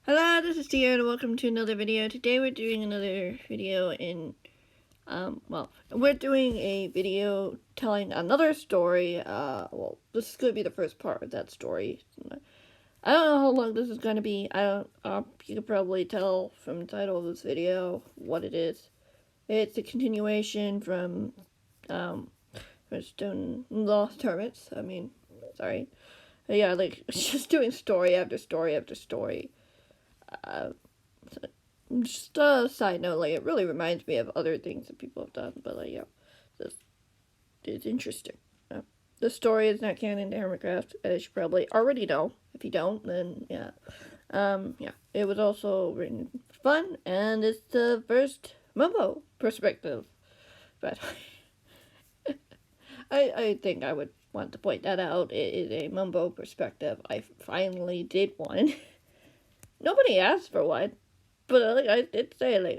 Hello, this is Tia and welcome to another video. Today we're doing another video we're doing a video telling another story. This is going to be the first part of that story. I don't know how long this is going to be. You can probably tell from the title of this video what it is. It's a continuation from Stone Lost Hermits. Just doing story after story after story. Just a side note, it really reminds me of other things that people have done, but this is interesting. The story is not canon to Hermitcraft, as you probably already know. If you don't, then it was also written for fun, and it's the first Mumbo perspective. But I think I would want to point that out. It is a Mumbo perspective. I finally did one. Nobody asked for one. But I did say I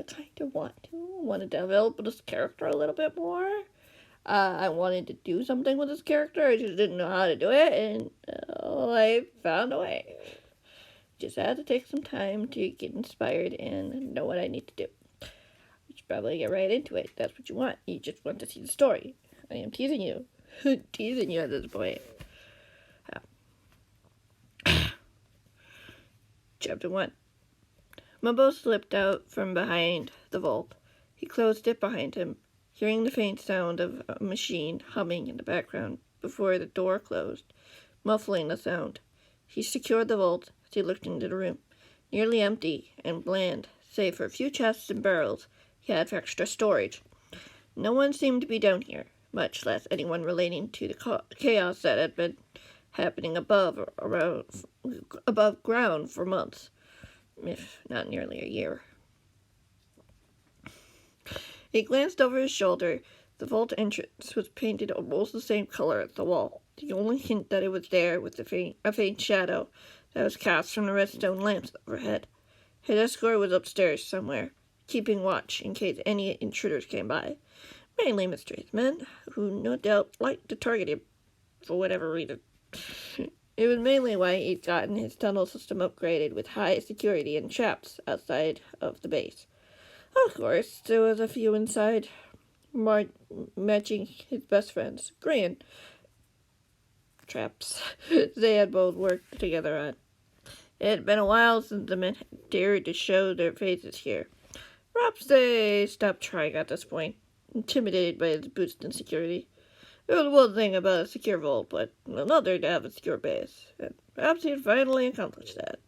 kind of want to develop this character a little bit more. I wanted to do something with this character. I just didn't know how to do it, and I found a way. Just had to take some time to get inspired and know what I need to do. You should probably get right into it. That's what you want. You just want to see the story. I am teasing you. Teasing you at this point. Chapter 1. Mumbo slipped out from behind the vault. He closed it behind him, hearing the faint sound of a machine humming in the background before the door closed, muffling the sound. He secured the vault as he looked into the room, nearly empty and bland, save for a few chests and barrels he had for extra storage. No one seemed to be down here, much less anyone relating to the chaos that had been happening above ground for months, if not nearly a year. He glanced over his shoulder. The vault entrance was painted almost the same color as the wall. The only hint that it was there was a faint shadow that was cast from the redstone lamps overhead. His escort was upstairs somewhere, keeping watch in case any intruders came by. Mainly mysterious men, who no doubt liked to target him for whatever reason. It was mainly why he'd gotten his tunnel system upgraded with high security and traps outside of the base. Of course, there was a few inside, matching his best friend's green traps they had both worked together on. It had been a while since the men had dared to show their faces here. Perhaps they stopped trying at this point, intimidated by his boost in security. It was one thing about a secure vault, but another to have a secure base, and perhaps he had finally accomplished that.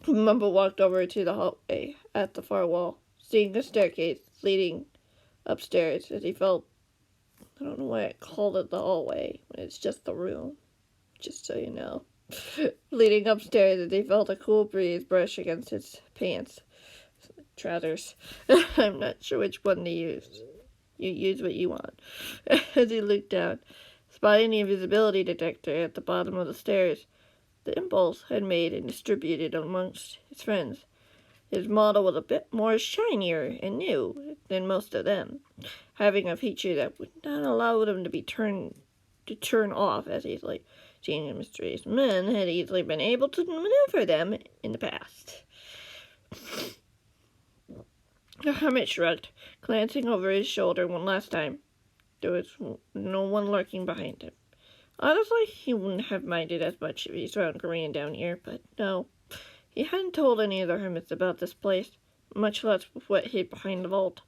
Mumbo walked over to the hallway at the far wall, seeing a staircase leading upstairs as he felt... I don't know why I called it the hallway when it's just the room, just so you know. Leading upstairs as he felt a cool breeze brush against his pants. Trousers. I'm not sure which one to use. You use what you want. As he looked down, spotting the invisibility detector at the bottom of the stairs, the impulse had made and distributed amongst his friends. His model was a bit more shinier and new than most of them, having a feature that would not allow them to turn off as easily. Seeing the mysterious men had easily been able to maneuver them in the past. The hermit shrugged, glancing over his shoulder one last time. There was no one lurking behind him. Honestly, he wouldn't have minded as much if he found Korean down here, but no. He hadn't told any of the hermits about this place, much less what hid behind the vault.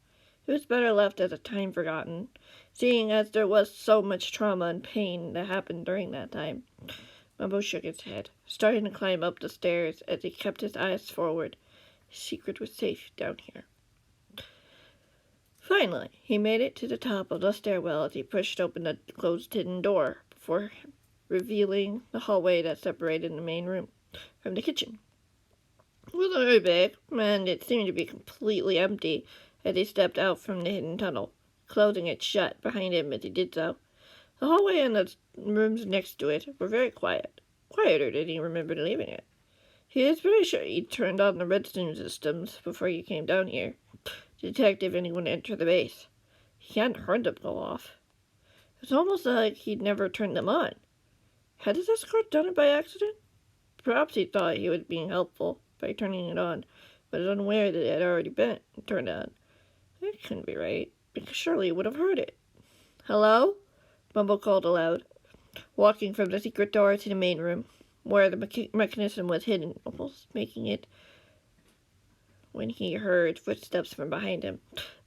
It was better left as a time forgotten, seeing as there was so much trauma and pain that happened during that time. Mumbo shook his head, starting to climb up the stairs as he kept his eyes forward. His secret was safe down here. Finally, he made it to the top of the stairwell as he pushed open the closed hidden door before revealing the hallway that separated the main room from the kitchen. It wasn't very big, and it seemed to be completely empty as he stepped out from the hidden tunnel, closing it shut behind him as he did so. The hallway and the rooms next to it were very quiet, quieter than he remembered leaving it. He was pretty sure he'd turned on the redstone systems before he came down here to detect if anyone entered the base. He hadn't heard them go off. It was almost like he'd never turned them on. Had his escort done it by accident? Perhaps he thought he was being helpful by turning it on, but was unaware that it had already been turned on. That couldn't be right, because surely he would have heard it. Hello? Mumbo called aloud, walking from the secret door to the main room, where the mechanism was hidden, almost making it when he heard footsteps from behind him.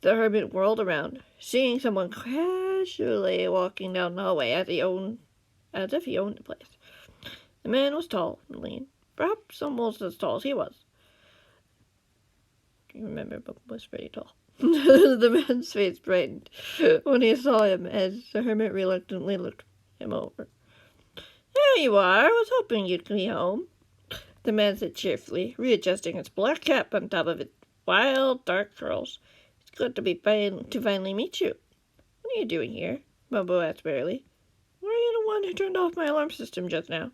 The hermit whirled around, seeing someone casually walking down the hallway as if he owned the place. The man was tall and lean, perhaps almost as tall as he was. You remember, Bubba was pretty tall. The man's face brightened when he saw him as the hermit reluctantly looked him over. There you are. I was hoping you'd be home, the man said cheerfully, readjusting his black cap on top of its wild, dark curls. It's good to finally meet you. What are you doing here? Mumbo asked wearily. Were you the one who turned off my alarm system just now?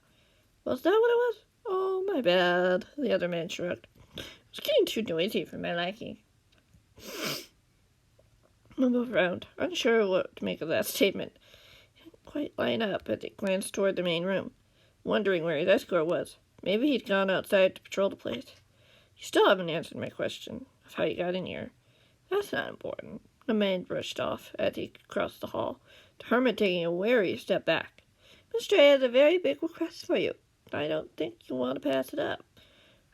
Was that what it was? Oh, my bad, the other man shrugged. It was getting too noisy for my liking. Mumbo frowned, unsure what to make of that statement. He didn't quite line up as he glanced toward the main room, wondering where his escort was. Maybe he'd gone outside to patrol the place. You still haven't answered my question of how you got in here. That's not important. The man brushed off as he crossed the hall, the hermit taking a wary step back. Mr. A has a very big request for you. I don't think you want to pass it up.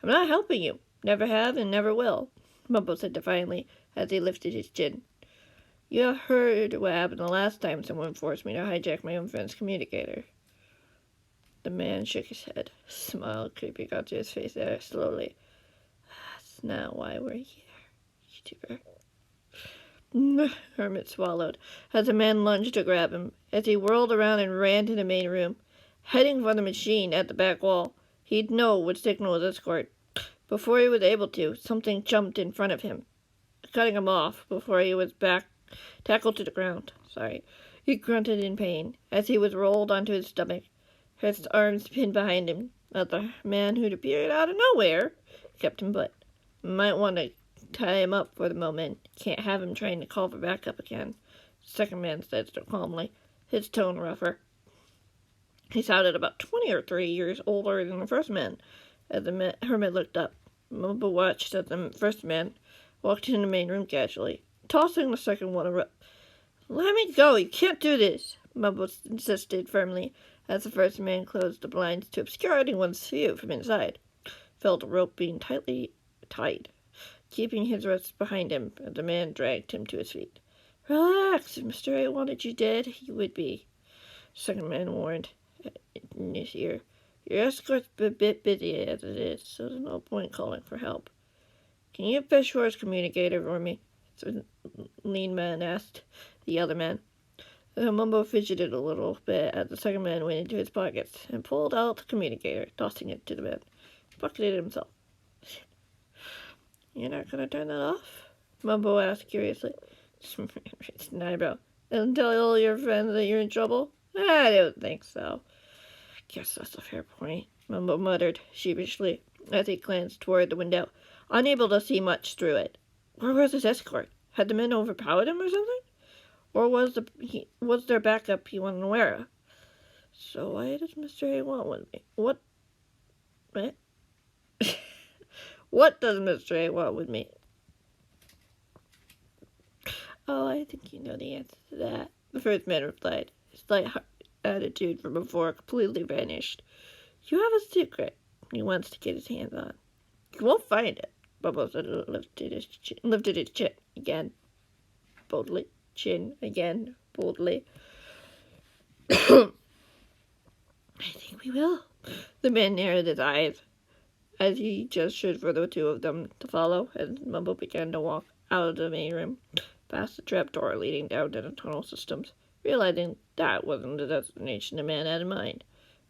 I'm not helping you. Never have and never will, Mumbo said defiantly as he lifted his chin. You have heard what happened the last time someone forced me to hijack my own friend's communicator. The man shook his head, a smile creeping onto his face there slowly. That's not why we're here, YouTuber. Hermit swallowed as the man lunged to grab him. As he whirled around and ran to the main room, heading for the machine at the back wall, he'd know would signal his escort. Before he was able to, something jumped in front of him, cutting him off before he was tackled to the ground. He grunted in pain as he was rolled onto his stomach, his arms pinned behind him. The man who'd appeared out of nowhere kept him put. Might want to tie him up for the moment. Can't have him trying to call for backup again, the second man said so calmly, his tone rougher. He sounded about 20 or 30 years older than the first man. As the hermit looked up, Mumbo watched as the first man walked in the main room casually, tossing the second one a rope. Let me go, you can't do this, Mumbo insisted firmly, as the first man closed the blinds to obscure anyone's view from inside. Felt the rope being tightly tied, keeping his wrists behind him as the man dragged him to his feet. Relax, if Mr. A wanted you dead, he would be, the second man warned in his ear. Your escort's a bit busy as it is, so there's no point calling for help. Can you fish for his communicator for me? The lean man asked the other man. Mumbo fidgeted a little bit as the second man went into his pockets and pulled out the communicator, tossing it to the man. He pocketed it himself. You're not going to turn that off? Mumbo asked curiously. Raised an eyebrow. And tell all your friends that you're in trouble? I don't think so. Guess that's a fair point, Mumbo muttered sheepishly as he glanced toward the window, unable to see much through it. Where was his escort? Had the men overpowered him or something? Or was there backup he wasn't aware of? So why does Mr. A want with me? What? What does Mr. A want with me? Oh, I think you know the answer to that, the first man replied. His light attitude from before completely vanished. You have a secret he wants to get his hands on. You won't find it, Bubba said, lifted his chin again, boldly. I think we will. The man narrowed his eyes as he gestured for the two of them to follow, and Mumbo began to walk out of the main room, past the trapdoor leading down to the tunnel systems, realizing that wasn't the destination the man had in mind.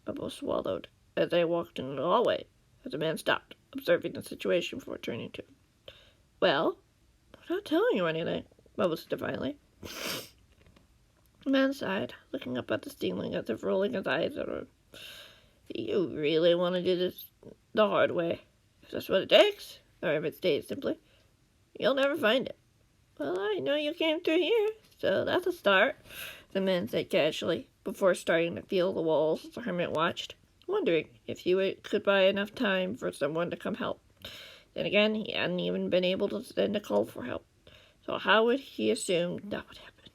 Mumbo swallowed as they walked into the hallway, as the man stopped, observing the situation before turning to him. Well, I'm not telling you anything, Mumbo said defiantly. The man sighed, looking up at the ceiling as if rolling his eyes at her. You really want to do this the hard way? If that's what it takes, or if it stays simply, you'll never find it. Well, I know you came through here, so that's a start. the man said casually, before starting to feel the walls as the hermit watched, wondering if he could buy enough time for someone to come help. Then again, he hadn't even been able to send a call for help, so how would he assume that would happen?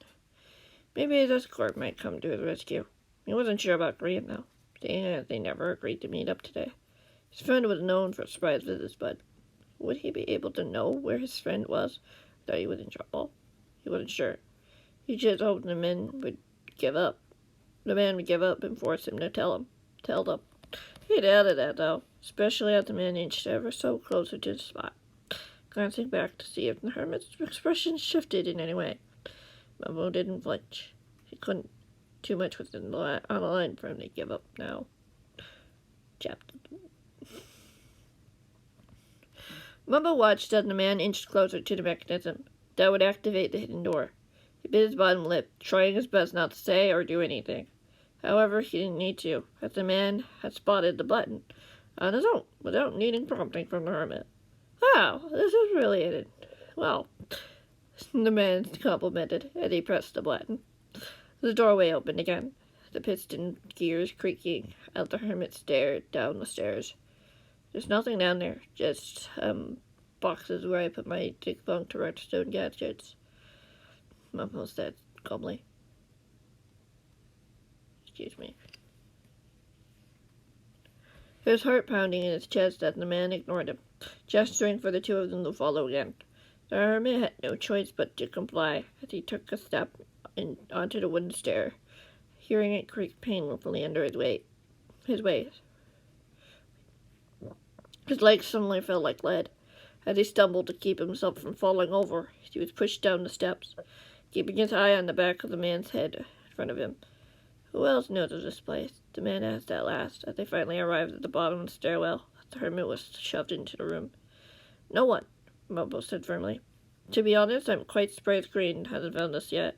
Maybe his escort might come to his rescue. He wasn't sure about Green, though, seeing as they never agreed to meet up today. His friend was known for surprise visits, but would he be able to know where his friend was? Thought he was in trouble. He wasn't sure. He just hoped the man would give up. The man would give up and force him to tell them. He doubted that, though, especially as the man inched ever so closer to the spot, glancing back to see if the hermit's expression shifted in any way. Mumbo didn't flinch. He couldn't. Too much was on the line for him to give up now. Chapter 2. Mumbo watched as the man inched closer to the mechanism that would activate the hidden door. He bit his bottom lip, trying his best not to say or do anything. However, he didn't need to, as the man had spotted the button on his own, without needing prompting from the hermit. "Wow, this is brilliant. Well," the man complimented as he pressed the button. The doorway opened again, the piston gears creaking as the hermit stared down the stairs. "There's nothing down there, just, boxes where I put my defunct redstone gadgets," Mumbo said calmly. Excuse me. His heart pounding in his chest as the man ignored him, gesturing for the two of them to follow again. The hermit had no choice but to comply as he took a step onto the wooden stair, hearing it creak painfully under his weight. His legs suddenly felt like lead. As he stumbled to keep himself from falling over, he was pushed down the steps, keeping his eye on the back of the man's head in front of him. "Who else knows of this place?" the man asked at last, as they finally arrived at the bottom of the stairwell. The hermit was shoved into the room. "No one," Mumbo said firmly. "To be honest, I'm quite surprised Green hasn't found us yet."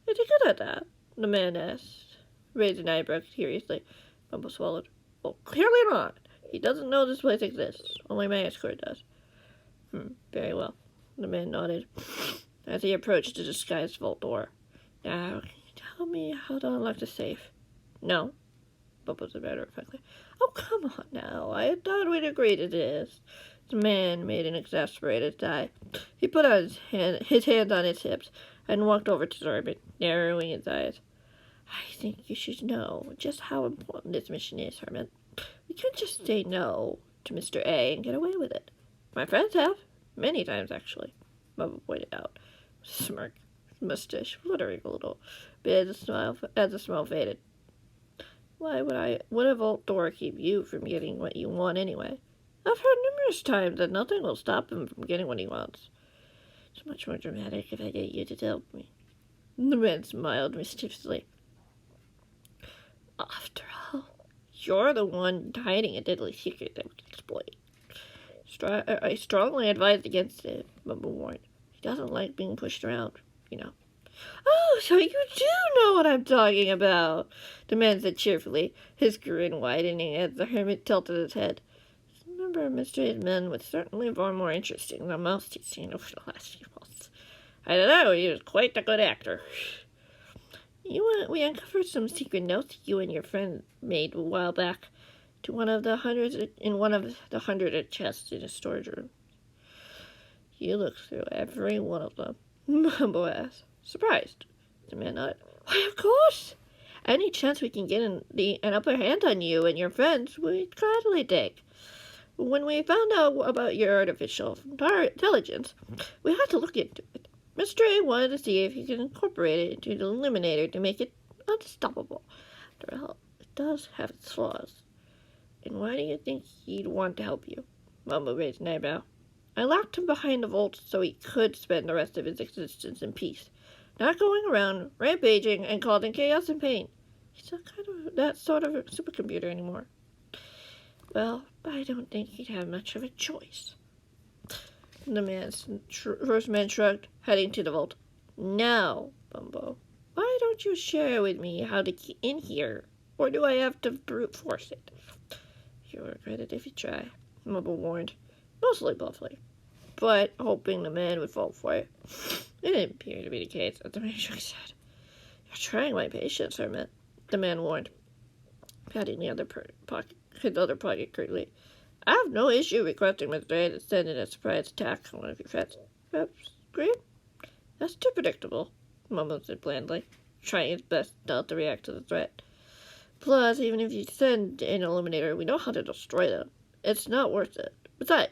"Is he good at that?" the man asked, raised an eyebrow curiously. Mumbo swallowed. "Well, clearly not. He doesn't know this place exists. Only my escort does." Very well," the man nodded, as he approached the disguised vault door. "Now, can you tell me how to unlock the safe?" "No," Mumbo said matter-of-factly. "Oh, come on now. I thought we'd agreed to this." The man made an exasperated sigh. He put his hands on his hips and walked over to the hermit, narrowing his eyes. "I think you should know just how important this mission is, Hermit. We can't just say no to Mr. A and get away with it. My friends have. Many times, actually," Mumbo pointed out, with a smirk, his mustache fluttering a little bit as the smile faded. "Why would a vault door keep you from getting what you want anyway? I've heard numerous times that nothing will stop him from getting what he wants. It's much more dramatic if I get you to tell me." The man smiled mischievously. "After all, you're the one hiding a deadly secret that we can exploit." I strongly advise against it," Mumbo warned. "He doesn't like being pushed around, you know." "Oh, so you do know what I'm talking about," the man said cheerfully, his grin widening as the hermit tilted his head. "This member of Mr. A's men was certainly far more interesting than most he's seen over the last few months. I don't know, he was quite a good actor." We uncovered some secret notes you and your friend made a while back to one of the hundreds chests in his storage room." "You looked through every one of them?" Mumbo asked, surprised. The man nodded. "Why, of course! Any chance we can get an upper hand on you and your friends, we'd gladly take. When we found out about your artificial intelligence, we had to look into it. Mr. A wanted to see if he could incorporate it into the Illuminator to make it unstoppable. After all, it does have its flaws. And why do you think he'd want to help you?" Mumbo raised an eyebrow. "I locked him behind the vault so he could spend the rest of his existence in peace, not going around rampaging and causing chaos and pain. He's not that sort of a supercomputer anymore." "Well, I don't think he'd have much of a choice." The first man shrugged, heading to the vault. "Now, Mumbo, why don't you share with me how to get in here, or do I have to brute force it?" "You'll regret it if you try," Mumbo warned, mostly bluffly, but hoping the man would fall for it. It didn't appear to be the case, as the man shook his head. You're trying my patience, Hermit, the man warned, patting his other pocket quickly. I have no issue requesting Mr. A to send in a surprise attack on one of your friends. Perhaps Green? That's too predictable, Mumbo said blandly, trying his best not to react to the threat. Plus, even if you send an Illuminator, we know how to destroy them. It's not worth it. Besides,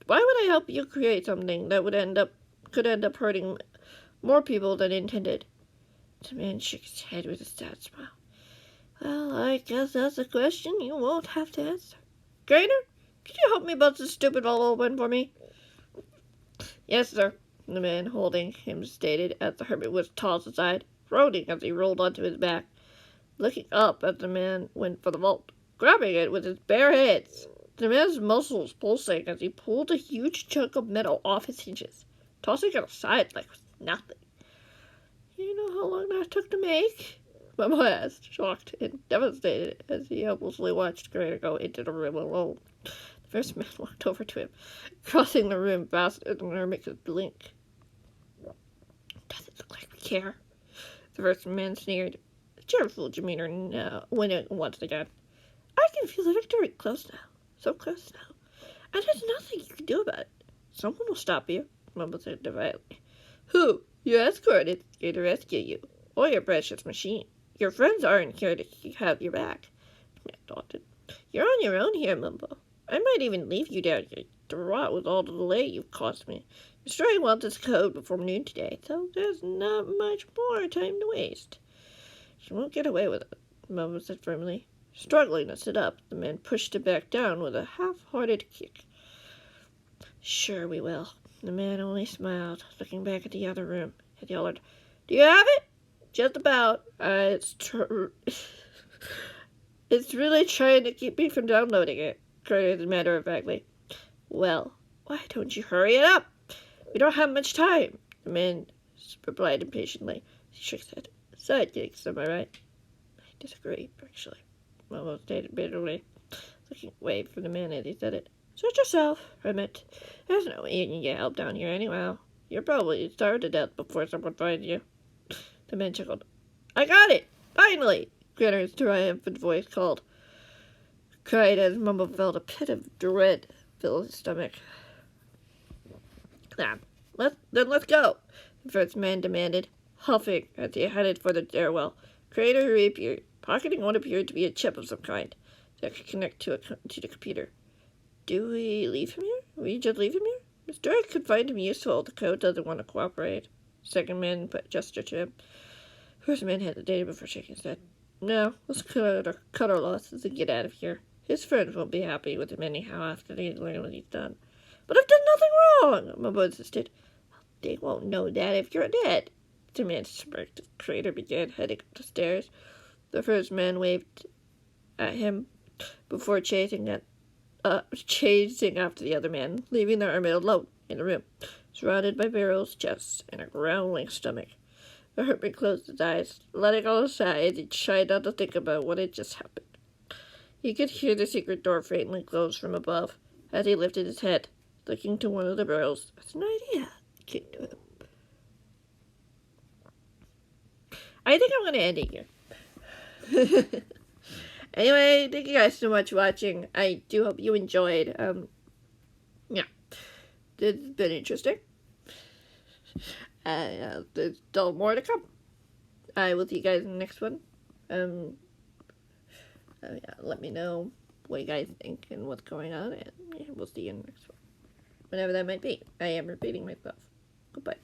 why would I help you create something that could end up hurting more people than intended? The man shook his head with a sad smile. Well, I guess that's a question you won't have to answer. Grainer, can you help me bust this stupid ball open for me? Yes, sir, the man holding him stated as the hermit was tossed aside, groaning as he rolled onto his back. Looking up as the man went for the vault, grabbing it with his bare hands. The man's muscles pulsing as he pulled a huge chunk of metal off his hinges, tossing it aside like it was nothing. You know how long that took to make? Mumbo asked, shocked and devastated, as he helplessly watched Grainer go into the room alone. The first man walked over to him, crossing the room faster than the hermit could blink. Doesn't look like we care, the first man sneered, a cheerful demeanor now, winning once again. I can feel the victory close now, so close now, and there's nothing you can do about it. Someone will stop you, Mumbo said defiantly. Who? Your escort is here to rescue you, or your precious machine. Your friends aren't here to have your back. The man taunted. You're on your own here, Mumbo. I might even leave you down here to rot with all the delay you've caused me. Destroying Walter's code before noon today, so there's not much more time to waste. You won't get away with it, Mumbo said firmly. Struggling to sit up, the man pushed it back down with a half-hearted kick. Sure we will. The man only smiled, looking back at the other room, and yelled, Do you have it? Just about. It's really trying to keep me from downloading it, cried matter-of-factly. Well, why don't you hurry it up? We don't have much time, the man replied impatiently. He shook his head. Sidekicks, am I right? I disagree, actually, Momo stated bitterly, looking away from the man as he said it. Suit yourself, Hermit. There's no way you can get help down here anyhow. You're probably starved to death before someone finds you. The man chuckled. I got it! Finally! Grinner's triumphant voice cried as Mumbo felt a pit of dread fill his stomach. Now, let's go, the first man demanded, huffing as he headed for the stairwell. Grainer reappeared, pocketing what appeared to be a chip of some kind that could connect to the computer. Do we leave him here? We just leave him here? Mr. Drake could find him useful. The code doesn't want to cooperate. Second man gestured to him. First man hesitated before shaking his head. No, let's cut our losses and get out of here. His friends won't be happy with him anyhow after they learn what he's done. But I've done nothing wrong, Mumbo insisted. They won't know that if you're dead. The man smirked as the creator began heading up the stairs. The first man waved at him before chasing after the other man, leaving the hermit alone in the room, surrounded by barrels, chests, and a growling stomach. The hermit closed his eyes, letting all aside as he tried not to think about what had just happened. He could hear the secret door faintly close from above as he lifted his head, looking to one of the barrels. That's an idea, came to him. I think I'm going to end it here. Anyway, thank you guys so much for watching. I do hope you enjoyed. Yeah, it's been interesting. There's still more to come. I will see you guys in the next one. Yeah, let me know what you guys think and what's going on, and yeah, we'll see you in the next one. Whenever that might be. I am repeating myself. Goodbye.